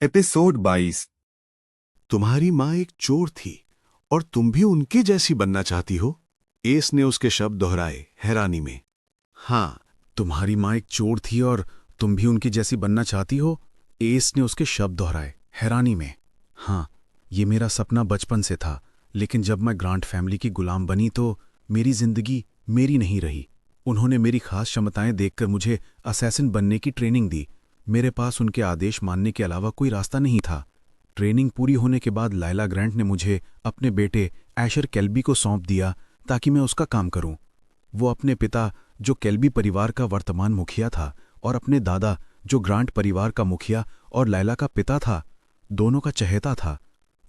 Episode 22। तुम्हारी माँ एक चोर थी और तुम भी उनके जैसी बनना चाहती हो? एस ने उसके शब्द दोहराए हैरानी में। हाँ, तुम्हारी माँ एक चोर थी और तुम भी उनकी जैसी बनना चाहती हो? एस ने उसके शब्द दोहराए हैरानी में। हाँ, ये मेरा सपना बचपन से था, लेकिन जब मैं ग्रांट फैमिली की गुलाम बनी तो मेरी जिंदगी मेरी नहीं रही। उन्होंने मेरी खास क्षमताएं देखकर मुझे असैसिन बनने की ट्रेनिंग दी। मेरे पास उनके आदेश मानने के अलावा कोई रास्ता नहीं था। ट्रेनिंग पूरी होने के बाद लायला ग्रैंट ने मुझे अपने बेटे एशर केल्बी को सौंप दिया ताकि मैं उसका काम करूं। वो अपने पिता, जो केल्बी परिवार का वर्तमान मुखिया था, और अपने दादा, जो ग्रांट परिवार का मुखिया और लायला का पिता था, दोनों का चहेता था।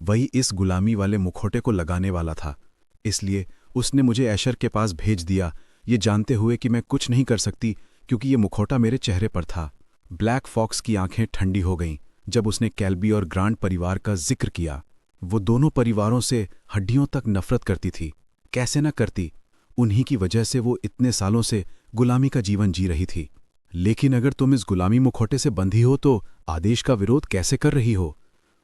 वही इस गुलामी वाले मुखौटे को लगाने वाला था। इसलिए उसने मुझे एशर के पास भेज दिया, ये जानते हुए कि मैं कुछ नहीं कर सकती क्योंकि ये मुखौटा मेरे चेहरे पर था। ब्लैक फॉक्स की आंखें ठंडी हो गईं जब उसने केल्बी और ग्रांट परिवार का जिक्र किया। वो दोनों परिवारों से हड्डियों तक नफरत करती थी। कैसे न करती, उन्हीं की वजह से वो इतने सालों से गुलामी का जीवन जी रही थी। लेकिन अगर तुम इस गुलामी मुखौटे से बंधी हो तो आदेश का विरोध कैसे कर रही हो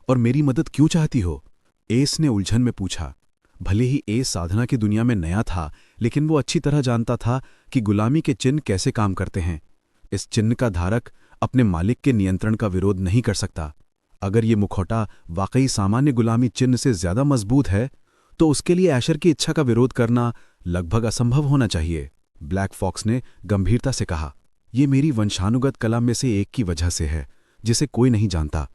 और मेरी मदद क्यों चाहती हो? एस ने उलझन में पूछा। भले ही एस साधना की दुनिया में नया था, लेकिन वो अच्छी तरह जानता था कि गुलामी के चिन्ह कैसे काम करते हैं। इस चिन्ह का धारक अपने मालिक के नियंत्रण का विरोध नहीं कर सकता। अगर ये मुखौटा वाकई सामान्य गुलामी चिन्ह से ज्यादा मजबूत है तो उसके लिए एशर की इच्छा का विरोध करना लगभग असंभव होना चाहिए। ब्लैक फॉक्स ने गंभीरता से कहा, यह मेरी वंशानुगत कला में से एक की वजह से है, जिसे कोई नहीं जानता।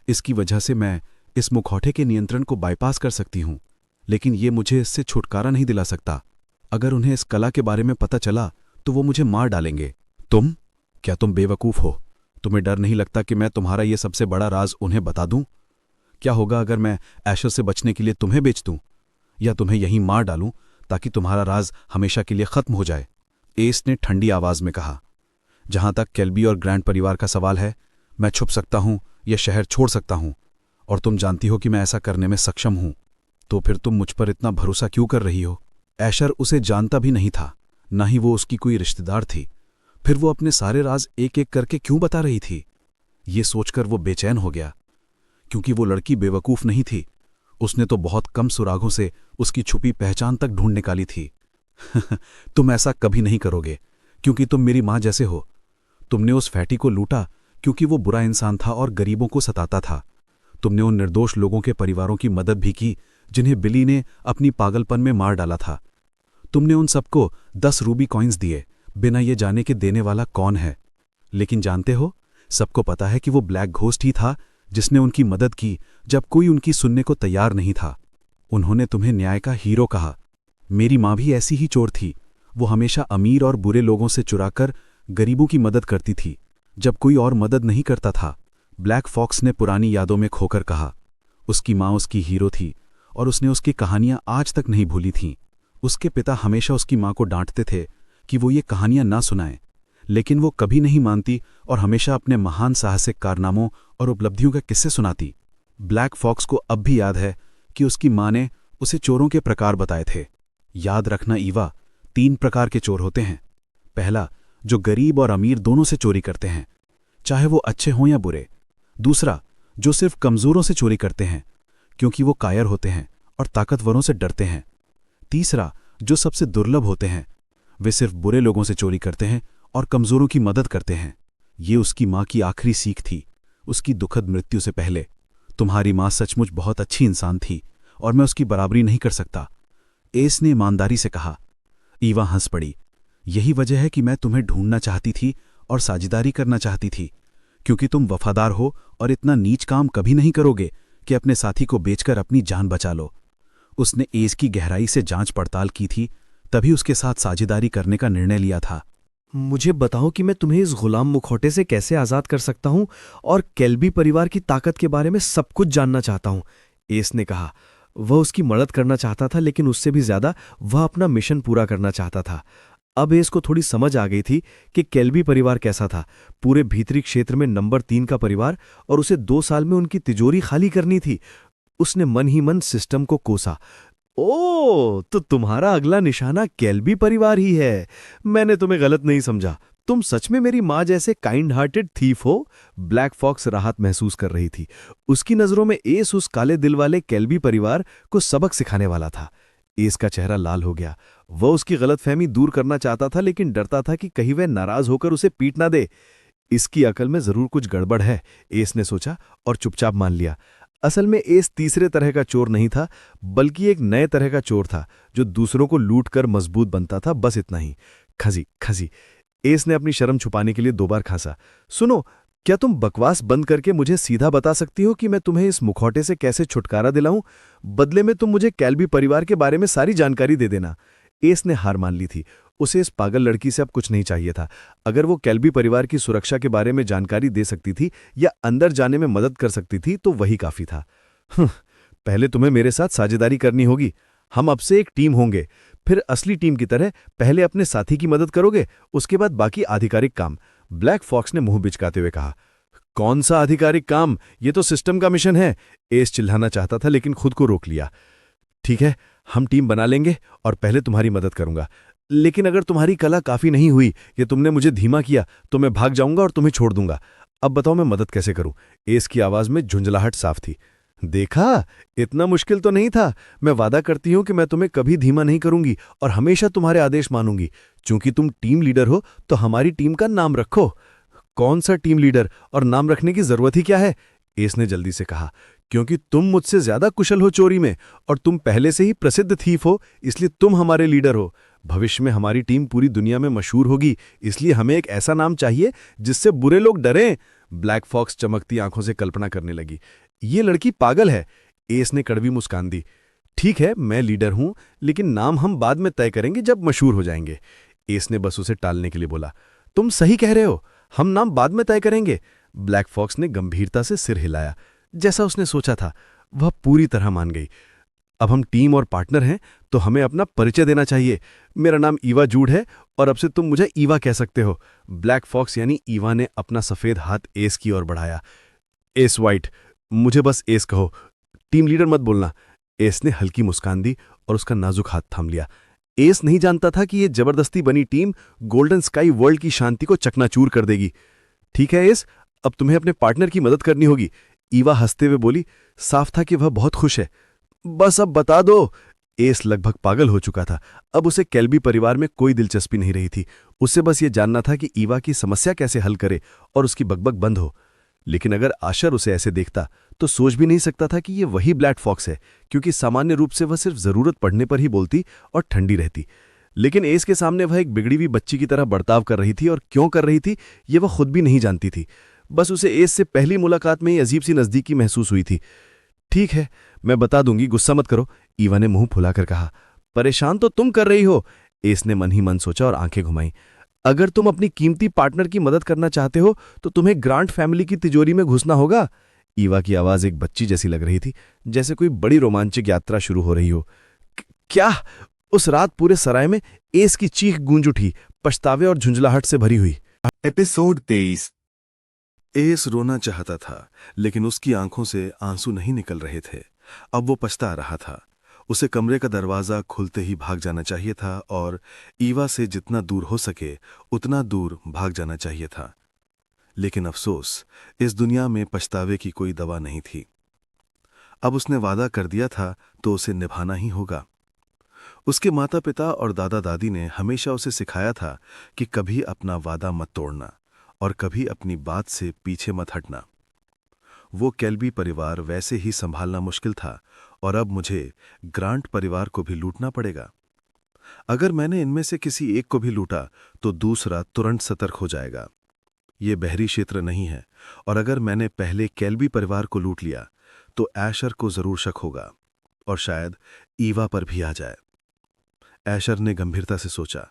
इसकी वजह से मैं इस मुखौटे के नियंत्रण को बाईपास कर सकती हूं, लेकिन ये मुझे इससे छुटकारा नहीं दिला सकता। अगर उन्हें इस कला के बारे में पता चला तो वो मुझे मार डालेंगे। क्या तुम बेवकूफ हो? तुम्हें डर नहीं लगता कि मैं तुम्हारा ये सबसे बड़ा राज उन्हें बता दूं? क्या होगा अगर मैं एशर से बचने के लिए तुम्हें बेच दूं या तुम्हें यहीं मार डालूं ताकि तुम्हारा राज हमेशा के लिए खत्म हो जाए? एस ने ठंडी आवाज में कहा। जहां तक केल्बी और ग्रैंट परिवार का सवाल है, मैं छुप सकता हूं या शहर छोड़ सकता हूं, और तुम जानती हो कि मैं ऐसा करने में सक्षम हूं। तो फिर तुम मुझ पर इतना भरोसा क्यों कर रही हो? एशर उसे जानता भी नहीं था, न ही वो उसकी कोई रिश्तेदार थी। फिर वो अपने सारे राज एक एक करके क्यों बता रही थी? ये सोचकर वो बेचैन हो गया, क्योंकि वो लड़की बेवकूफ नहीं थी। उसने तो बहुत कम सुरागों से उसकी छुपी पहचान तक ढूंढ निकाली थी। तुम ऐसा कभी नहीं करोगे, क्योंकि तुम मेरी मां जैसे हो। तुमने उस फैटी को लूटा क्योंकि वो बुरा इंसान था और गरीबों को सताता था। तुमने उन निर्दोष लोगों के परिवारों की मदद भी की जिन्हें बिली ने अपनी पागलपन में मार डाला था। तुमने उन सबको 10 रूबी कॉइन्स दिए, बिना ये जाने के देने वाला कौन है। लेकिन जानते हो, सबको पता है कि वो ब्लैक घोस्ट ही था जिसने उनकी मदद की जब कोई उनकी सुनने को तैयार नहीं था। उन्होंने तुम्हें न्याय का हीरो कहा। मेरी मां भी ऐसी ही चोर थी। वो हमेशा अमीर और बुरे लोगों से चुराकर गरीबों की मदद करती थी जब कोई और मदद नहीं करता था। ब्लैक फॉक्स ने पुरानी यादों में खोकर कहा। उसकी मां उसकी हीरो थी और उसने उसकी कहानियां आज तक नहीं भूली थीं। उसके पिता हमेशा उसकी मां को डांटते थे कि वो ये कहानियां ना सुनाए, लेकिन वो कभी नहीं मानती और हमेशा अपने महान साहसिक कारनामों और उपलब्धियों के किस्से सुनाती। ब्लैक फॉक्स को अब भी याद है कि उसकी मां ने उसे चोरों के प्रकार बताए थे। याद रखना ईवा, 3 प्रकार के चोर होते हैं। पहला, जो गरीब और अमीर दोनों से चोरी करते हैं, चाहे वो अच्छे हों या बुरे। दूसरा, जो सिर्फ कमजोरों से चोरी करते हैं क्योंकि वो कायर होते हैं और ताकतवरों से डरते हैं। तीसरा, जो सबसे दुर्लभ होते हैं, वे सिर्फ बुरे लोगों से चोरी करते हैं और कमजोरों की मदद करते हैं। ये उसकी मां की आखिरी सीख थी, उसकी दुखद मृत्यु से पहले। तुम्हारी मां सचमुच बहुत अच्छी इंसान थी और मैं उसकी बराबरी नहीं कर सकता, एस ने ईमानदारी से कहा। ईवा हंस पड़ी। यही वजह है कि मैं तुम्हें ढूंढना चाहती थी और साझेदारी करना चाहती थी, क्योंकि तुम वफादार हो और इतना नीच काम कभी नहीं करोगे कि अपने साथी को बेचकर अपनी जान बचा लो। उसने एस की गहराई से जांच पड़ताल की थी, तभी उसके साथ साझेदारी करने का निर्णय लिया था। मुझे बताओ कि मैं तुम्हें इस गुलाम मुखौटे से कैसे आजाद कर सकता हूं, और केल्बी परिवार की ताकत के बारे में सब कुछ जानना चाहता हूं, एस ने कहा। वह उसकी मदद करना चाहता था, लेकिन उससे भी ज्यादा वह अपना मिशन पूरा करना चाहता था। अब एस को थोड़ी समझ आ गई थी कि केल्बी परिवार कैसा था। पूरे भीतरी क्षेत्र में नंबर 3 का परिवार, और उसे 2 साल में उनकी तिजोरी खाली करनी थी। उसने मन ही मन सिस्टम को कोसा। तो तुम्हारा अगला निशाना केल्बी परिवार ही है। मैंने तुम्हें गलत नहीं समझा। तुम सच में मेरी माँ जैसे काइंड हार्टेड थीफ हो। ब्लैक फॉक्स राहत महसूस कर रही थी। उसकी नजरों में एस उस काले दिल वाले केल्बी परिवार को सबक सिखाने वाला था। एस का चेहरा लाल हो गया। वह उसकी गलतफहमी दूर करना चाहता था, लेकिन डरता था कि कहीं वह नाराज होकर उसे पीट ना दे। इसकी अकल में जरूर कुछ गड़बड़ है, एस ने सोचा और चुपचाप मान लिया। असल में एस तीसरे तरह का चोर नहीं था, बल्कि एक नए तरह का चोर था जो दूसरों को लूट कर मजबूत बनता था, बस इतना ही। खजी खजी। एस ने अपनी शर्म छुपाने के लिए 2 बार खांसा। सुनो, क्या तुम बकवास बंद करके मुझे सीधा बता सकती हो कि मैं तुम्हें इस मुखौटे से कैसे छुटकारा दिलाऊं? बदले में तुम मुझे केल्बी परिवार के बारे में सारी जानकारी दे देना। एस ने हार मान ली थी। उसे इस पागल लड़की से अब कुछ नहीं चाहिए था। अगर वो केल्बी परिवार की सुरक्षा के बारे में जानकारी दे सकती थी या अंदर जाने में मदद कर सकती थी तो वही काफी था। पहले तुम्हें मेरे साथ साझेदारी करनी होगी। हम अब से एक टीम होंगे। फिर असली टीम की तरह पहले अपने साथी की मदद करोगे, उसके बाद बाकी आधिकारिक काम। ब्लैक फॉक्स ने मुंह बिचकाते हुए कहा। कौन सा आधिकारिक काम? ये तो सिस्टम का मिशन है। एस चिल्लाना चाहता था, लेकिन खुद को रोक लिया। ठीक है, हम टीम बना लेंगे और पहले तुम्हारी मदद करूंगा। लेकिन अगर तुम्हारी कला काफी नहीं हुई या तुमने मुझे धीमा किया तो मैं भाग जाऊंगा और तुम्हें छोड़ दूंगा। अब बताओ मैं मदद कैसे करूं? एस की आवाज में झुंझलाहट साफ थी। देखा, इतना मुश्किल तो नहीं था। मैं वादा करती हूं कि मैं तुम्हें कभी धीमा नहीं करूंगी और हमेशा तुम्हारे आदेश मानूंगी। चूंकि तुम टीम लीडर हो तो हमारी टीम का नाम रखो। कौन सा टीम लीडर और नाम रखने की जरूरत ही क्या है? एस ने जल्दी से कहा। क्योंकि तुम मुझसे ज्यादा कुशल हो चोरी में और तुम पहले से ही प्रसिद्ध थीफ हो, इसलिए तुम हमारे लीडर हो। भविष्य में हमारी टीम पूरी दुनिया में मशहूर होगी, इसलिए हमें एक ऐसा नाम चाहिए जिससे बुरे लोग डरें। ब्लैक फॉक्स चमकती आंखों से कल्पना करने लगी। ये लड़की पागल है। एस ने कड़वी मुस्कान दी। ठीक है, मैं लीडर हूं, लेकिन नाम हम बाद में तय करेंगे जब मशहूर हो जाएंगे। एस ने बस उसे टालने के लिए बोला। तुम सही कह रहे हो, हम नाम बाद में तय करेंगे। ब्लैक फॉक्स ने गंभीरता से सिर हिलाया। जैसा उसने सोचा था, वह पूरी तरह मान गई। अब हम टीम और पार्टनर हैं तो हमें अपना परिचय देना चाहिए। मेरा नाम ईवा जूड है और अब से तुम मुझे ईवा कह सकते हो। ब्लैक फॉक्स यानी ईवा ने अपना सफेद हाथ एस की ओर बढ़ाया। एस वाइट, मुझे बस एस कहो, टीम लीडर मत बोलना। एस ने हल्की मुस्कान दी और उसका नाजुक हाथ थाम लिया। एस नहीं जानता था कि यह जबरदस्ती बनी टीम गोल्डन स्काई वर्ल्ड की शांति को चकनाचूर कर देगी। ठीक है एस, अब तुम्हें अपने पार्टनर की मदद करनी होगी। ईवा हंसते हुए बोली। साफ था कि वह बहुत खुश है। बस अब बता दो। एस लगभग पागल हो चुका था। अब उसे केल्बी परिवार में कोई दिलचस्पी नहीं रही थी। उसे बस ये जानना था कि ईवा की समस्या कैसे हल करे और उसकी बकबक बंद हो। लेकिन अगर आशर उसे ऐसे देखता तो सोच भी नहीं सकता था कि ये वही ब्लैक फॉक्स है, क्योंकि सामान्य रूप से वह सिर्फ जरूरत पड़ने पर ही बोलती और ठंडी रहती। लेकिन एस के सामने वह एक बिगड़ी हुई बच्ची की तरह बर्ताव कर रही थी, और क्यों कर रही थी ये वह खुद भी नहीं जानती थी। बस उसे एस से पहली मुलाकात में ही अजीब सी नजदीकी महसूस हुई थी। ठीक है, मैं बता दूंगी, गुस्सा मत करो, ईवा ने मुंह फुलाकर कहा। परेशान तो तुम कर रही हो, एस ने मन ही मन सोचा और आंखें घुमाई। अगर तुम अपनी कीमती पार्टनर की मदद करना चाहते हो तो तुम्हें ग्रांट फैमिली की तिजोरी में घुसना होगा। ईवा की आवाज एक बच्ची जैसी लग रही थी, जैसे कोई बड़ी रोमांचक यात्रा शुरू हो रही हो। क्या? उस रात पूरे सराय में एस की चीख गूंज उठी, पछतावे और झुंझलाहट से भरी हुई। एपिसोड 23। एस रोना चाहता था, लेकिन उसकी आंखों से आंसू नहीं निकल रहे थे। अब वो पछता रहा था। उसे कमरे का दरवाजा खुलते ही भाग जाना चाहिए था और ईवा से जितना दूर हो सके उतना दूर भाग जाना चाहिए था। लेकिन अफसोस, इस दुनिया में पछतावे की कोई दवा नहीं थी। अब उसने वादा कर दिया था तो उसे निभाना ही होगा। उसके माता पिता और दादा दादी ने हमेशा उसे सिखाया था कि कभी अपना वादा मत तोड़ना और कभी अपनी बात से पीछे मत हटना। वो केल्बी परिवार वैसे ही संभालना मुश्किल था और अब मुझे ग्रांट परिवार को भी लूटना पड़ेगा। अगर मैंने इनमें से किसी एक को भी लूटा तो दूसरा तुरंत सतर्क हो जाएगा। ये बहरी क्षेत्र नहीं है, और अगर मैंने पहले केल्बी परिवार को लूट लिया तो ऐशर को जरूर शक होगा और शायद ईवा पर भी आ जाए। ऐशर ने गंभीरता से सोचा।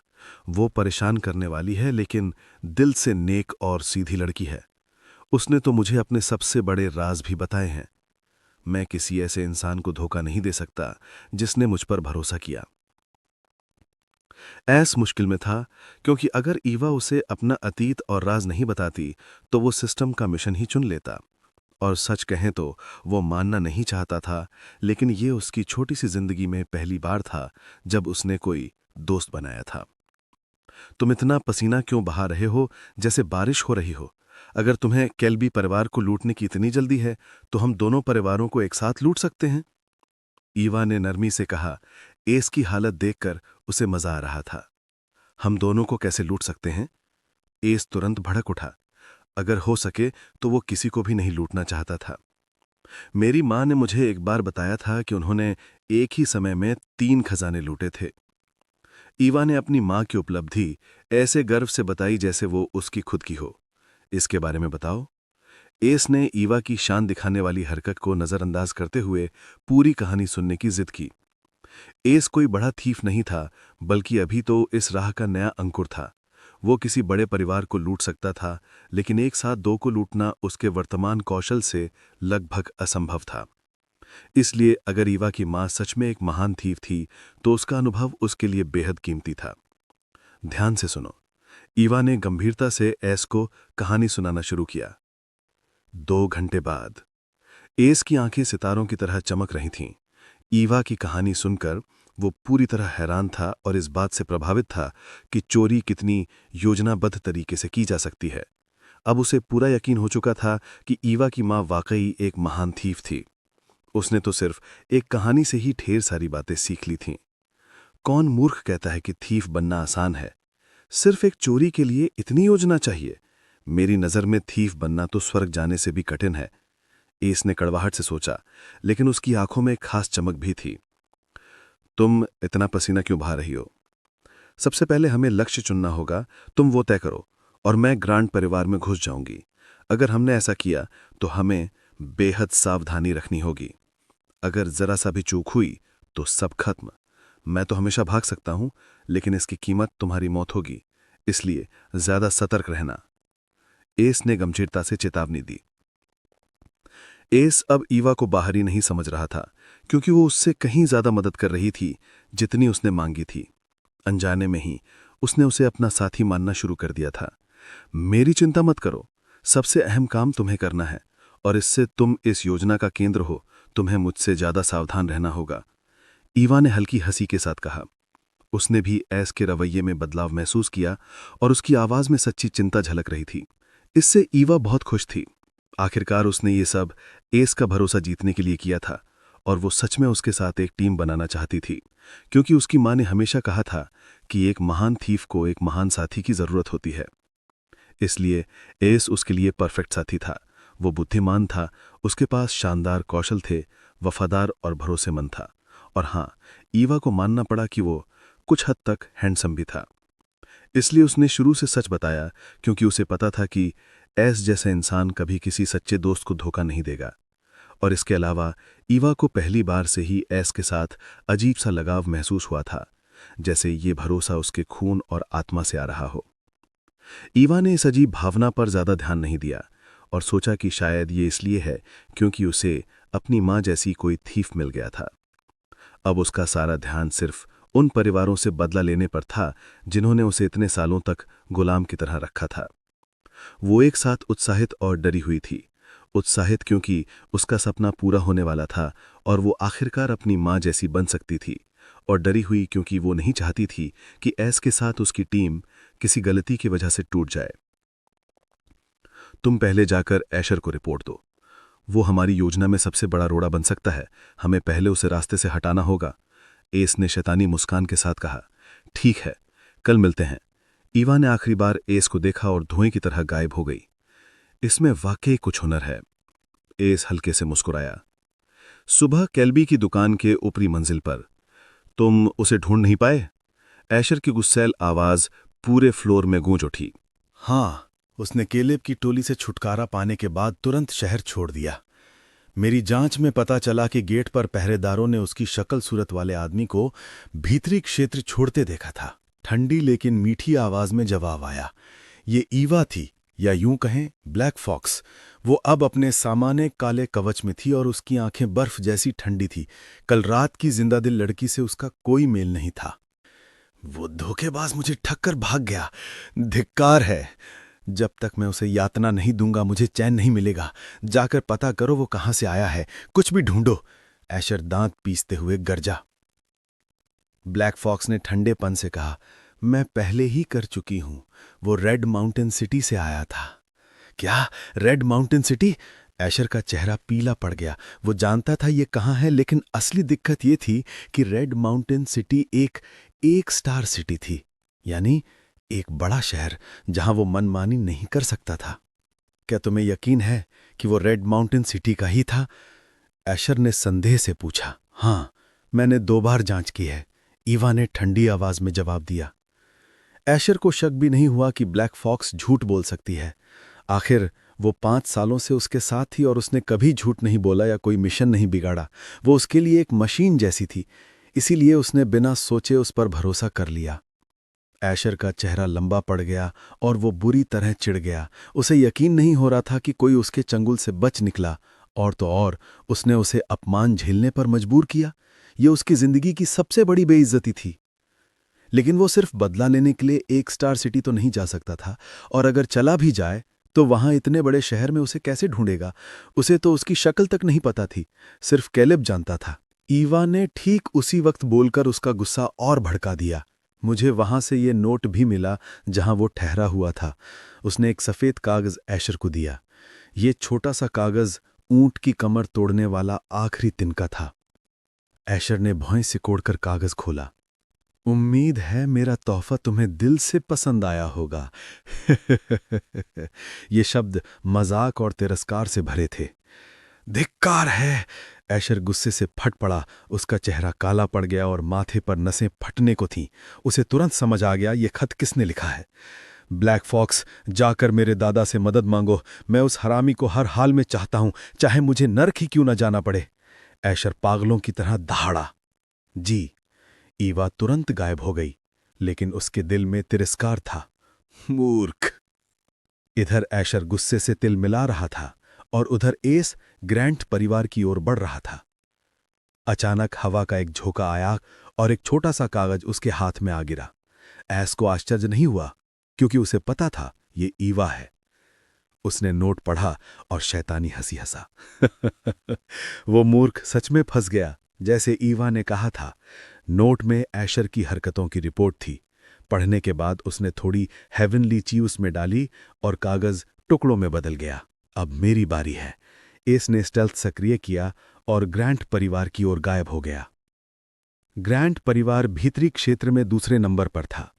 वो परेशान करने वाली है, लेकिन दिल से नेक और सीधी लड़की है। उसने तो मुझे अपने सबसे बड़े राज भी बताए हैं। मैं किसी ऐसे इंसान को धोखा नहीं दे सकता जिसने मुझ पर भरोसा किया। ऐस मुश्किल में था, क्योंकि अगर ईवा उसे अपना अतीत और राज नहीं बताती तो वो सिस्टम का मिशन ही चुन लेता। और सच कहें तो वो मानना नहीं चाहता था, लेकिन ये उसकी छोटी सी जिंदगी में पहली बार था जब उसने कोई दोस्त बनाया था। तुम इतना पसीना क्यों बहा रहे हो जैसे बारिश हो रही हो? अगर तुम्हें केल्बी परिवार को लूटने की इतनी जल्दी है तो हम दोनों परिवारों को एक साथ लूट सकते हैं। ईवा ने नरमी से कहा। एस की हालत देखकर उसे मजा आ रहा था। हम दोनों को कैसे लूट सकते हैं? एस तुरंत भड़क उठा। अगर हो सके तो वो किसी को भी नहीं लूटना चाहता था। मेरी मां ने मुझे एक बार बताया था कि उन्होंने एक ही समय में 3 खजाने लूटे थे। ईवा ने अपनी मां की उपलब्धि ऐसे गर्व से बताई जैसे वो उसकी खुद की हो। इसके बारे में बताओ। एस ने ईवा की शान दिखाने वाली हरकत को नजरअंदाज करते हुए पूरी कहानी सुनने की जिद की। एस कोई बड़ा थीफ नहीं था, बल्कि अभी तो इस राह का नया अंकुर था। वो किसी बड़े परिवार को लूट सकता था, लेकिन एक साथ 2 को लूटना उसके वर्तमान कौशल से लगभग असंभव था। इसलिए अगर ईवा की मां सच में एक महान थीफ थी तो उसका अनुभव उसके लिए बेहद कीमती था। ध्यान से सुनो। ईवा ने गंभीरता से एस को कहानी सुनाना शुरू किया। 2 घंटे बाद एस की आंखें सितारों की तरह चमक रही थीं। ईवा की कहानी सुनकर वो पूरी तरह हैरान था और इस बात से प्रभावित था कि चोरी कितनी योजनाबद्ध तरीके से की जा सकती है। अब उसे पूरा यकीन हो चुका था कि ईवा की मां वाकई एक महान थीफ थी। उसने तो सिर्फ एक कहानी से ही ढेर सारी बातें सीख ली थीं। कौन मूर्ख कहता है कि थीफ बनना आसान है? सिर्फ एक चोरी के लिए इतनी योजना चाहिए? मेरी नज़र में थीफ बनना तो स्वर्ग जाने से भी कठिन है। एस ने कड़वाहट से सोचा, लेकिन उसकी आंखों में एक खास चमक भी थी। तुम इतना पसीना क्यों बहा रही हो? सबसे पहले हमें लक्ष्य चुनना होगा। तुम वो तय करो और मैं ग्रांट परिवार में घुस जाऊंगी। अगर हमने ऐसा किया तो हमें बेहद सावधानी रखनी होगी। अगर जरा सा भी चूक हुई तो सब खत्म। मैं तो हमेशा भाग सकता हूं, लेकिन इसकी कीमत तुम्हारी मौत होगी, इसलिए ज्यादा सतर्क रहना। एस ने गंभीरता से चेतावनी दी। एस अब ईवा को बाहरी नहीं समझ रहा था, क्योंकि वो उससे कहीं ज्यादा मदद कर रही थी जितनी उसने मांगी थी। अनजाने में ही उसने उसे अपना साथी मानना शुरू कर दिया था। मेरी चिंता मत करो, सबसे अहम काम तुम्हें करना है, और इससे तुम इस योजना का केंद्र हो। तुम्हें मुझसे ज्यादा सावधान रहना होगा। ईवा ने हल्की हंसी के साथ कहा। उसने भी एस के रवैये में बदलाव महसूस किया और उसकी आवाज में सच्ची चिंता झलक रही थी। इससे ईवा बहुत खुश थी। आखिरकार उसने ये सब एस का भरोसा जीतने के लिए किया था, और वो सच में उसके साथ एक टीम बनाना चाहती थी, क्योंकि उसकी मां ने हमेशा कहा था कि एक महान थीफ को एक महान साथी की जरूरत होती है। इसलिए एस उसके लिए परफेक्ट साथी था। वो बुद्धिमान था, उसके पास शानदार कौशल थे, वफादार और भरोसेमंद था, और हाँ, ईवा को मानना पड़ा कि वो कुछ हद तक हैंडसम भी था। इसलिए उसने शुरू से सच बताया, क्योंकि उसे पता था कि एस जैसा इंसान कभी किसी सच्चे दोस्त को धोखा नहीं देगा। और इसके अलावा ईवा को पहली बार से ही एस के साथ अजीब सा लगाव महसूस हुआ था, जैसे ये भरोसा उसके खून और आत्मा से आ रहा हो। ईवा ने इस अजीब भावना पर ज्यादा ध्यान नहीं दिया और सोचा कि शायद ये इसलिए है क्योंकि उसे अपनी मां जैसी कोई थीफ मिल गया था। अब उसका सारा ध्यान सिर्फ उन परिवारों से बदला लेने पर था जिन्होंने उसे इतने सालों तक गुलाम की तरह रखा था। वो एक साथ उत्साहित और डरी हुई थी। उत्साहित क्योंकि उसका सपना पूरा होने वाला था और वो आखिरकार अपनी मां जैसी बन सकती थी, और डरी हुई क्योंकि वो नहीं चाहती थी कि एस के साथ उसकी टीम किसी गलती की वजह से टूट जाए। तुम पहले जाकर ऐशर को रिपोर्ट दो। वो हमारी योजना में सबसे बड़ा रोड़ा बन सकता है। हमें पहले उसे रास्ते से हटाना होगा। एस ने शैतानी मुस्कान के साथ कहा। ठीक है, कल मिलते हैं। ईवा ने आखिरी बार एस को देखा और धुएं की तरह गायब हो गई। इसमें वाकई कुछ हुनर है। एस हल्के से मुस्कुराया। सुबह केल्बी की दुकान के ऊपरी मंजिल पर। तुम उसे ढूंढ नहीं पाए? ऐशर की गुस्सैल आवाज पूरे फ्लोर में गूंज उठी। हाँ, उसने केलेब की टोली से छुटकारा पाने के बाद तुरंत शहर छोड़ दिया। मेरी जांच में पता चला कि गेट पर पहरेदारों ने उसकी शक्ल सूरत वाले आदमी को भीतरी क्षेत्र छोड़ते देखा था। ठंडी लेकिन मीठी आवाज में जवाब आया। ये ईवा थी, या यूं कहें ब्लैक फॉक्स। वो अब अपने सामान्य काले कवच में थी और उसकी आंखें बर्फ जैसी ठंडी थी। कल रात की जिंदादिल लड़की से उसका कोई मेल नहीं था। वो धोखेबाज मुझे ठक्कर भाग गया। धिक्कार है। जब तक मैं उसे यातना नहीं दूंगा मुझे चैन नहीं मिलेगा। जाकर पता करो वो कहां से आया है। कुछ भी ढूंढो। ऐशर दांत पीसते हुए गरजा। ब्लैक फॉक्स ने ठंडेपन से कहा, मैं पहले ही कर चुकी हूं। वो रेड माउंटेन सिटी से आया था। क्या? Red mountain city? ऐशर का चेहरा पीला पड़ गया। वो जानता था ये कहाँ है, लेकिन असली दिक्कत ये थी कि रेड माउंटेन सिटी एक स्टार सिटी थी, यानी एक बड़ा शहर जहां वो मनमानी नहीं कर सकता था। क्या तुम्हें यकीन है कि वो रेड माउंटेन सिटी का ही था? ऐशर ने संदेह से पूछा। हाँ, मैंने 2 बार जांच की है, ईवा ने ठंडी आवाज में जवाब दिया। ऐशर को शक भी नहीं हुआ कि ब्लैक फॉक्स झूठ बोल सकती है। आखिर वो 5 सालों से उसके साथ थी और उसने कभी झूठ नहीं बोला या कोई मिशन नहीं बिगाड़ा। वो उसके लिए एक मशीन जैसी थी, इसीलिए उसने बिना सोचे उस पर भरोसा कर लिया। ऐशर का चेहरा लंबा पड़ गया और वो बुरी तरह चिढ़ गया। उसे यकीन नहीं हो रहा था कि कोई उसके चंगुल से बच निकला, और तो और उसने उसे अपमान झेलने पर मजबूर किया। ये उसकी जिंदगी की सबसे बड़ी बेइज्जती थी। लेकिन वो सिर्फ बदला लेने के लिए एक स्टार सिटी तो नहीं जा सकता था, और अगर चला भी जाए तो वहां इतने बड़े शहर में उसे कैसे ढूंढेगा? उसे तो उसकी शक्ल तक नहीं पता थी, सिर्फ कैलेब जानता था। ईवा ने ठीक उसी वक्त बोलकर उसका गुस्सा और भड़का दिया। मुझे वहां से ये नोट भी मिला जहां वो ठहरा हुआ था। उसने एक सफेद कागज ऐशर को दिया। ये छोटा सा कागज ऊंट की कमर तोड़ने वाला आखिरी तिनका था। ऐशर ने भौं सिकोड़कर कागज खोला। उम्मीद है मेरा तोहफा तुम्हें दिल से पसंद आया होगा। ये शब्द मजाक और तिरस्कार से भरे थे। धिक्कार है! ऐशर गुस्से से फट पड़ा। उसका चेहरा काला पड़ गया और माथे पर नसें फटने को थीं। उसे तुरंत समझ आ गया ये खत किसने लिखा है। ब्लैक फॉक्स, जाकर मेरे दादा से मदद मांगो। मैं उस हरामी को हर हाल में चाहता हूं, चाहे मुझे नर्क ही क्यों न जाना पड़े। ऐशर पागलों की तरह दहाड़ा। जी। ईवा तुरंत गायब हो गई, लेकिन उसके दिल में तिरस्कार था। मूर्ख! इधर ऐशर गुस्से से तिल मिला रहा था और उधर एस ग्रैंट परिवार की ओर बढ़ रहा था। अचानक हवा का एक झोंका आया और एक छोटा सा कागज उसके हाथ में आ गिरा। एस को आश्चर्य नहीं हुआ, क्योंकि उसे पता था ये ईवा है। उसने नोट पढ़ा और शैतानी हंसी हंसा। वो मूर्ख सच में फंस गया, जैसे ईवा ने कहा था। नोट में ऐशर की हरकतों की रिपोर्ट थी। पढ़ने के बाद उसने थोड़ी हेवनली ची उसमें डाली और कागज टुकड़ों में बदल गया। अब मेरी बारी है। एस ने स्टेल्थ सक्रिय किया और ग्रैंट परिवार की ओर गायब हो गया। ग्रैंट परिवार भीतरी क्षेत्र में दूसरे नंबर पर था,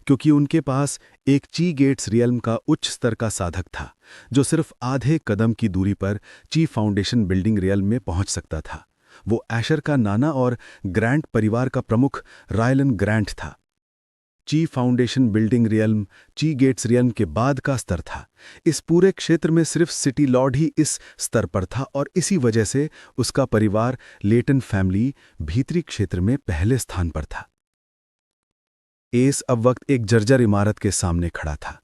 क्योंकि उनके पास एक ची गेट्स रियल्म का उच्च स्तर का साधक था, जो सिर्फ आधे कदम की दूरी पर ची फाउंडेशन बिल्डिंग रियल्म में पहुंच सकता था। वो ऐशर का नाना और ग्रैंट परिवार का प्रमुख रायलन ग्रैंट था। ची फाउंडेशन बिल्डिंग रियल्म ची गेट्स रियल्म के बाद का स्तर था। इस पूरे क्षेत्र में सिर्फ सिटी लॉर्ड ही इस स्तर पर था, और इसी वजह से उसका परिवार लेटन फैमिली भीतरी क्षेत्र में पहले स्थान पर था। एस अब वक्त एक जर्जर इमारत के सामने खड़ा था।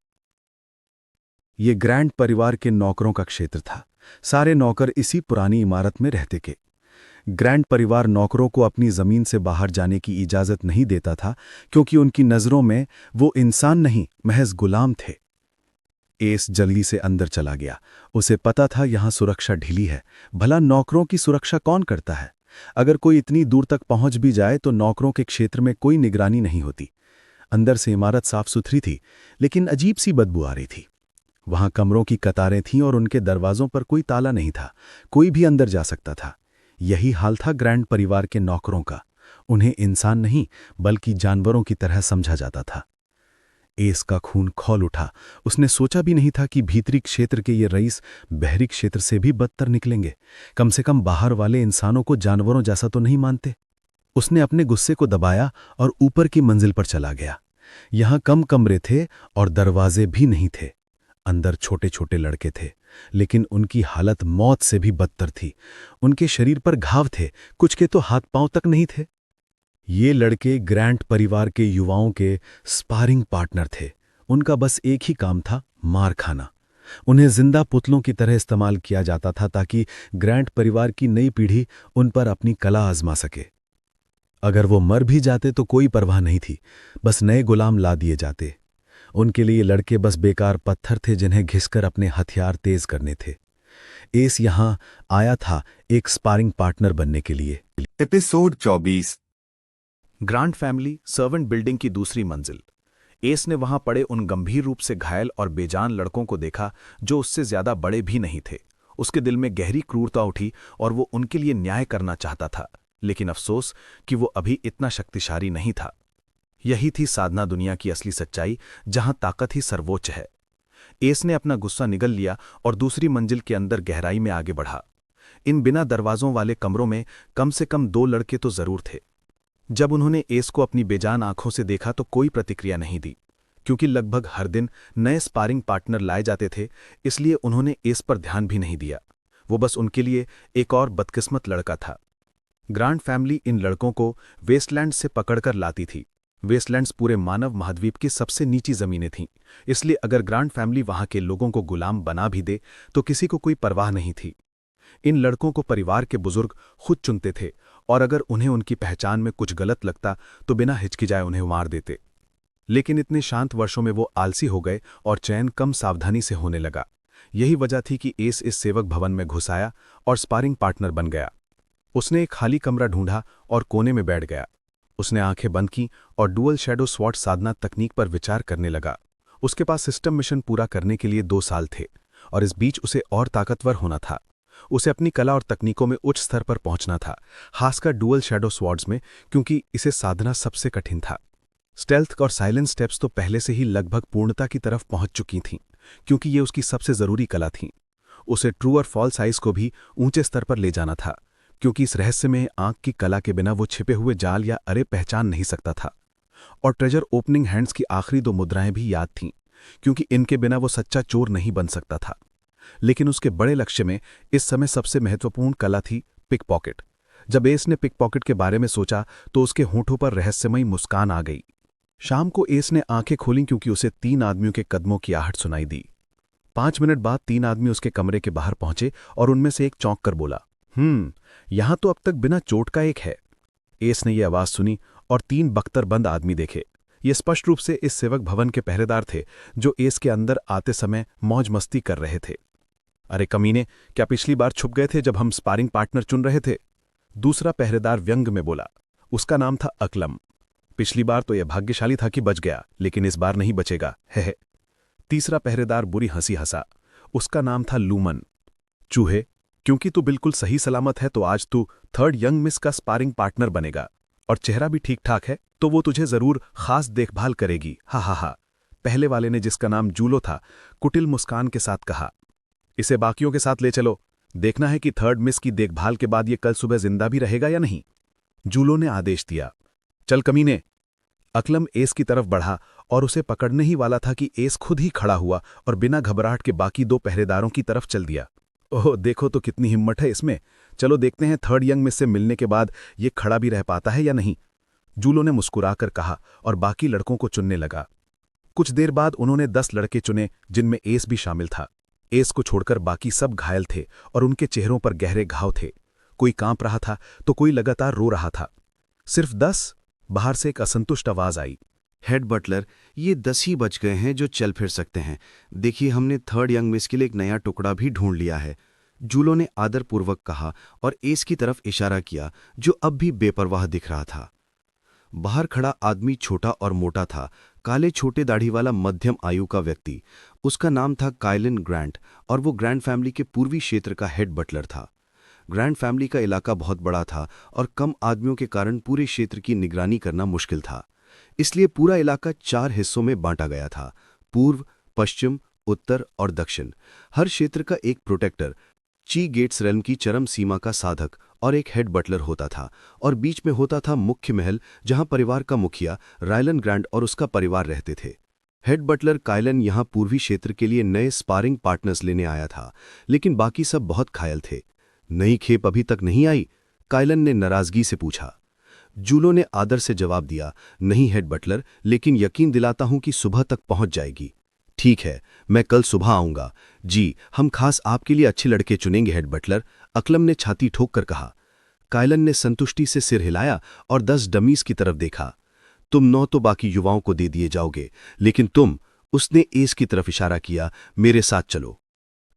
ये ग्रैंट परिवार के नौकरों का क्षेत्र था। सारे नौकर इसी पुरानी इमारत में रहते के। ग्रैंट परिवार नौकरों को अपनी जमीन से बाहर जाने की इजाजत नहीं देता था, क्योंकि उनकी नजरों में वो इंसान नहीं, महज गुलाम थे। एस जल्दी से अंदर चला गया। उसे पता था यहां सुरक्षा ढीली है। भला नौकरों की सुरक्षा कौन करता है? अगर कोई इतनी दूर तक पहुंच भी जाए तो नौकरों के क्षेत्र में कोई निगरानी नहीं होती। अंदर से इमारत साफ सुथरी थी, लेकिन अजीब सी बदबू आ रही थी। वहां कमरों की कतारें थीं और उनके दरवाजों पर कोई ताला नहीं था। कोई भी अंदर जा सकता था। यही हाल था ग्रैंट परिवार के नौकरों का। उन्हें इंसान नहीं, बल्कि जानवरों की तरह समझा जाता था। एस का खून खौल उठा। उसने सोचा भी नहीं था कि भीतरी क्षेत्र के ये रईस बहरी क्षेत्र से भी बदतर निकलेंगे। कम से कम बाहर वाले इंसानों को जानवरों जैसा तो नहीं मानते। उसने अपने गुस्से को दबाया और ऊपर की मंजिल पर चला गया। यहां कम कमरे थे और दरवाजे भी नहीं थे। अंदर छोटे छोटे लड़के थे, लेकिन उनकी हालत मौत से भी बदतर थी। उनके शरीर पर घाव थे, कुछ के तो हाथ पांव तक नहीं थे। ये लड़के ग्रैंट परिवार के युवाओं के स्पारिंग पार्टनर थे। उनका बस एक ही काम था, मार खाना। उन्हें जिंदा पुतलों की तरह इस्तेमाल किया जाता था ताकि ग्रैंट परिवार की नई पीढ़ी उन पर अपनी कला आजमा सके। अगर वो मर भी जाते तो कोई परवाह नहीं थी, बस नए गुलाम ला दिए जाते। उनके लिए लड़के बस बेकार पत्थर थे जिन्हें घिसकर अपने हथियार तेज करने थे। एस यहां आया था एक स्पारिंग पार्टनर बनने के लिए। Episode 24। Grant family servant building की दूसरी मंजिल। एस ने वहां पड़े उन गंभीर रूप से घायल और बेजान लड़कों को देखा जो उससे ज्यादा बड़े भी नहीं थे। उसके दिल में गहरी क्रूरता उठी और वो उनके लिए न्याय करना चाहता था, लेकिन अफसोस कि वो अभी इतना शक्तिशाली नहीं था। यही थी साधना दुनिया की असली सच्चाई, जहां ताकत ही सर्वोच्च है। एस ने अपना गुस्सा निगल लिया और दूसरी मंजिल के अंदर गहराई में आगे बढ़ा। इन बिना दरवाजों वाले कमरों में कम से कम 2 लड़के तो जरूर थे। जब उन्होंने एस को अपनी बेजान आंखों से देखा तो कोई प्रतिक्रिया नहीं दी, क्योंकि लगभग हर दिन नए स्पारिंग पार्टनर लाए जाते थे, इसलिए उन्होंने एस पर ध्यान भी नहीं दिया। वो बस उनके लिए एक और बदकिस्मत लड़का था। ग्रांट फैमिली इन लड़कों को वेस्टलैंड से पकड़कर लाती थी। वेस्टलैंड्स पूरे मानव महाद्वीप की सबसे नीची जमीनें थीं, इसलिए अगर ग्रांट फैमिली वहां के लोगों को गुलाम बना भी दे तो किसी को कोई परवाह नहीं थी। इन लड़कों को परिवार के बुजुर्ग खुद चुनते थे और अगर उन्हें उनकी पहचान में कुछ गलत लगता तो बिना हिचकिचाए उन्हें मार देते। लेकिन इतने शांत वर्षों में वो आलसी हो गए और चयन कम सावधानी से होने लगा। यही वजह थी कि एस इस सेवक भवन में घुस आया और स्पारिंग पार्टनर बन गया। उसने एक खाली कमरा ढूंढा और कोने में बैठ गया। उसने आंखें बंद की और डुअल शैडो स्वॉट साधना तकनीक पर विचार करने लगा। उसके पास सिस्टम मिशन पूरा करने के लिए 2 साल थे और इस बीच उसे और ताकतवर होना था। उसे अपनी कला और तकनीकों में उच्च स्तर पर पहुंचना था, खासकर डुअल शैडो स्वॉर्ड्स में, क्योंकि इसे साधना सबसे कठिन था। स्टेल्थ और साइलेंट स्टेप्स तो पहले से ही लगभग पूर्णता की तरफ पहुंच चुकी थीं, क्योंकि ये उसकी सबसे जरूरी कला थी। उसे ट्रू और फॉल्स आइज को भी ऊंचे स्तर पर ले जाना था, क्योंकि इस रहस्य में आंख की कला के बिना वो छिपे हुए जाल या अरे पहचान नहीं सकता था। और ट्रेजर ओपनिंग हैंड्स की आखिरी 2 मुद्राएं भी याद थीं, क्योंकि इनके बिना वो सच्चा चोर नहीं बन सकता था। लेकिन उसके बड़े लक्ष्य में इस समय सबसे महत्वपूर्ण कला थी पिक पॉकेट। जब एस ने पिक पॉकेट के बारे में सोचा तो उसके होठों पर रहस्यमयी मुस्कान आ गई। शाम को एस ने आंखें खोलीं क्योंकि उसे 3 आदमियों के कदमों की आहट सुनाई दी। 5 मिनट बाद 3 आदमी उसके कमरे के बाहर पहुंचे और उनमें से एक चौंक कर बोला, यहां तो अब तक बिना चोट का एक है। एस ने यह आवाज सुनी और 3 बख्तरबंद आदमी देखे। ये स्पष्ट रूप से इस सेवक भवन के पहरेदार थे जो एस के अंदर आते समय मौज मस्ती कर रहे थे। अरे कमीने, क्या पिछली बार छुप गए थे जब हम स्पारिंग पार्टनर चुन रहे थे? दूसरा पहरेदार व्यंग में बोला। उसका नाम था अकलम। पिछली बार तो यह भाग्यशाली था कि बच गया, लेकिन इस बार नहीं बचेगा, है। तीसरा पहरेदार बुरी हंसी हंसा। उसका नाम था लूमन। चूहे, क्योंकि तू बिल्कुल सही सलामत है तो आज तू 3rd यंग मिस का स्पारिंग पार्टनर बनेगा, और चेहरा भी ठीक ठाक है तो वो तुझे जरूर खास देखभाल करेगी। हा हा हा। पहले वाले ने, जिसका नाम जूलो था, कुटिल मुस्कान के साथ कहा। इसे बाकियों के साथ ले चलो, देखना है कि 3rd मिस की देखभाल के बाद ये कल सुबह जिंदा भी रहेगा या नहीं। जूलो ने आदेश दिया। चल कमीने। अकलम एस की तरफ बढ़ा और उसे पकड़ने ही वाला था कि एस खुद ही खड़ा हुआ और बिना घबराहट के बाकी 2 पहरेदारों की तरफ चल दिया। ओह, देखो तो कितनी हिम्मत है इसमें। चलो देखते हैं 3rd यंग मिस से मिलने के बाद ये खड़ा भी रह पाता है या नहीं। जूलो ने मुस्कुराकर कहा और बाकी लड़कों को चुनने लगा। कुछ देर बाद उन्होंने 10 लड़के चुने, जिनमें एस भी शामिल था। एस को छोड़कर बाकी सब घायल थे और उनके चेहरों पर गहरे घाव थे। कोई कांप रहा था तो कोई लगातार रो रहा था। सिर्फ 10। बाहर से एक असंतुष्ट आवाज आई। हेड बटलर, ये 10 ही बच गए हैं जो चल फिर सकते हैं। देखिए, हमने 3rd यंग मिस के लिए एक नया टुकड़ा भी ढूंढ लिया है, जूलो ने आदरपूर्वक कहा और एस की तरफ इशारा किया, जो अब भी बेपरवाह दिख रहा था। बाहर खड़ा आदमी छोटा और मोटा था, काले छोटे दाढ़ी वाला मध्यम आयु का व्यक्ति। उसका नाम था काइलिन ग्रांट और वो ग्रांट फैमिली के पूर्वी क्षेत्र का हेड बटलर था। ग्रांट फैमिली का इलाका बहुत बड़ा था और कम आदमियों के कारण पूरे क्षेत्र की निगरानी करना मुश्किल था। इसलिए पूरा इलाका 4 हिस्सों में बांटा गया था: पूर्व, पश्चिम, उत्तर और दक्षिण। हर क्षेत्र का एक प्रोटेक्टर, ची गेट्स रेल्म की चरम सीमा का साधक और एक हेड बटलर होता था, और बीच में होता था मुख्य महल, जहां परिवार का मुखिया रायलन ग्रांट और उसका परिवार रहते थे। हेड बटलर काइलन यहां पूर्वी क्षेत्र के लिए नए स्पारिंग पार्टनर्स लेने आया था, लेकिन बाकी सब बहुत घायल थे। नई खेप अभी तक नहीं आई? काइलन ने नाराजगी से पूछा। जूलो ने आदर से जवाब दिया, नहीं हेड बटलर, लेकिन यकीन दिलाता हूं कि सुबह तक पहुंच जाएगी। ठीक है, मैं कल सुबह आऊंगा। जी, हम खास आपके लिए अच्छे लड़के चुनेंगे हेड बटलर, अकलम ने छाती ठोक कर कहा। काइलन ने संतुष्टि से सिर हिलाया और 10 डमीज की तरफ देखा। तुम 9 तो बाकी युवाओं को दे दिए जाओगे, लेकिन तुम, उसने एस की तरफ इशारा किया, मेरे साथ चलो।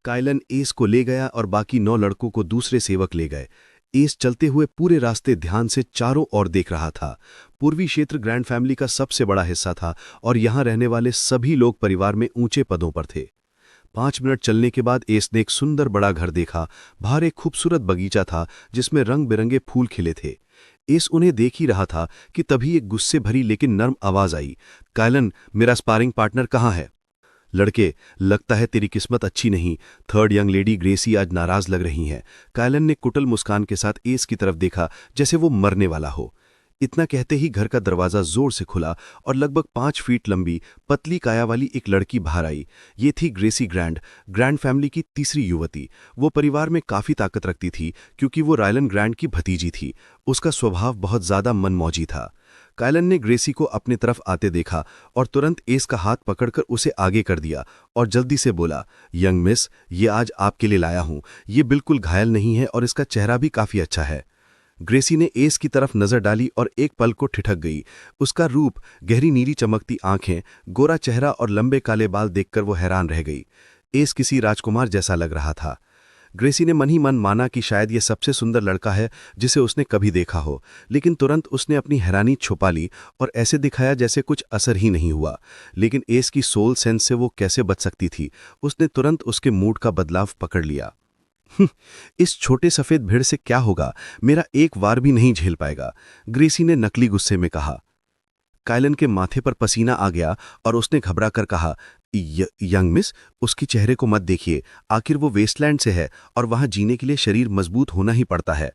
काइलन एस को ले गया और बाकी 9 लड़कों को दूसरे सेवक ले गए। एस चलते हुए पूरे रास्ते ध्यान से चारों ओर देख रहा था। पूर्वी क्षेत्र ग्रैंड फैमिली का सबसे बड़ा हिस्सा था और यहाँ रहने वाले सभी लोग परिवार में ऊंचे पदों पर थे। 5 मिनट चलने के बाद एस ने एक सुंदर बड़ा घर देखा। बाहर एक खूबसूरत बगीचा था जिसमें रंग बिरंगे फूल खिले थे। एस उन्हें देख ही रहा था कि तभी एक गुस्से भरी लेकिन नर्म आवाज आई, कायलन, मेरा स्पारिंग पार्टनर कहाँ है? लड़के, लगता है तेरी किस्मत अच्छी नहीं। थर्ड यंग लेडी ग्रेसी आज नाराज लग रही हैं। कायलन ने कुटिल मुस्कान के साथ एस की तरफ देखा जैसे वो मरने वाला हो। इतना कहते ही घर का दरवाजा जोर से खुला और लगभग 5 फीट लंबी पतली काया वाली एक लड़की बाहर आई। ये थी ग्रेसी ग्रैंड फैमिली की तीसरी युवती। वो परिवार में काफी ताकत रखती थी क्योंकि वो रायलन ग्रैंड की भतीजी थी। उसका स्वभाव बहुत ज्यादा मनमौजी था। कायलन ने ग्रेसी को अपनी तरफ आते देखा और तुरंत एस का हाथ पकड़कर उसे आगे कर दिया और जल्दी से बोला, यंग मिस, ये आज आपके लिए लाया हूं। ये बिल्कुल घायल नहीं है और इसका चेहरा भी काफी अच्छा है। ग्रेसी ने एस की तरफ नजर डाली और एक पल को ठिठक गई। उसका रूप, गहरी नीली चमकती आंखें, गोरा चेहरा और लंबे काले बाल देखकर वो हैरान रह गई। एस किसी राजकुमार जैसा लग रहा था। ग्रेसी ने मन ही मन माना कि शायद ये सबसे सुंदर लड़का है जिसे उसने कभी देखा हो, लेकिन तुरंत उसने अपनी हैरानी छुपा ली और ऐसे दिखाया जैसे कुछ असर ही नहीं हुआ। लेकिन एस की सोल सेंस से वो कैसे बच सकती थी? उसने तुरंत उसके मूड का बदलाव पकड़ लिया। इस छोटे सफेद भेड़ से क्या होगा? मेरा एक वार भी नहीं झेल पाएगा, ग्रेसी ने नकली गुस्से में कहा। कायलन के माथे पर पसीना आ गया और उसने घबरा कर कहा, यंग मिस, उसके चेहरे को मत देखिए। आखिर वो वेस्टलैंड से है और वहां जीने के लिए शरीर मजबूत होना ही पड़ता है।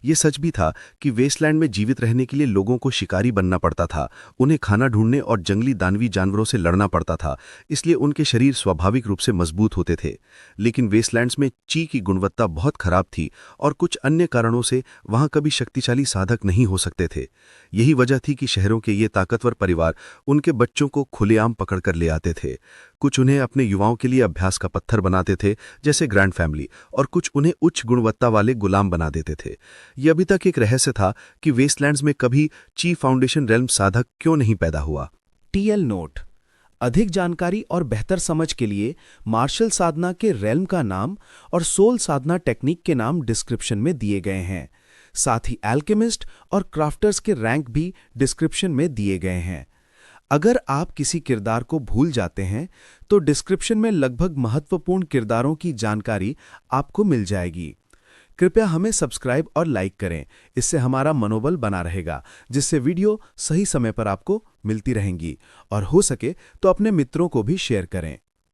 ये सच भी था कि वेस्टलैंड में जीवित रहने के लिए लोगों को शिकारी बनना पड़ता था। उन्हें खाना ढूंढने और जंगली दानवी जानवरों से लड़ना पड़ता था, इसलिए उनके शरीर स्वाभाविक रूप से मजबूत होते थे। लेकिन वेस्टलैंड्स में ची की गुणवत्ता बहुत खराब थी और कुछ अन्य कारणों से वहां कभी शक्तिशाली साधक नहीं हो सकते थे। यही वजह थी कि शहरों के ये ताकतवर परिवार उनके बच्चों को खुलेआम पकड़कर ले आते थे। कुछ उन्हें अपने युवाओं के लिए अभ्यास का पत्थर बनाते थे, जैसे ग्रैंड फैमिली, और कुछ उन्हें उच्च गुणवत्ता वाले गुलाम बना देते थे। यह अभी तक एक रहस्य था कि वेस्टलैंड्स में कभी ची फाउंडेशन रेल्म साधक क्यों नहीं पैदा हुआ। टीएल नोट: अधिक जानकारी और बेहतर समझ के लिए मार्शल साधना के रेल्म का नाम और सोल साधना टेक्निक के नाम डिस्क्रिप्शन में दिए गए हैं। साथ ही एल्केमिस्ट और क्राफ्टर्स के रैंक भी डिस्क्रिप्शन में दिए गए हैं। अगर आप किसी किरदार को भूल जाते हैं तो डिस्क्रिप्शन में लगभग महत्वपूर्ण किरदारों की जानकारी आपको मिल जाएगी। कृपया हमें सब्सक्राइब और लाइक करें, इससे हमारा मनोबल बना रहेगा, जिससे वीडियो सही समय पर आपको मिलती रहेंगी। और हो सके तो अपने मित्रों को भी शेयर करें।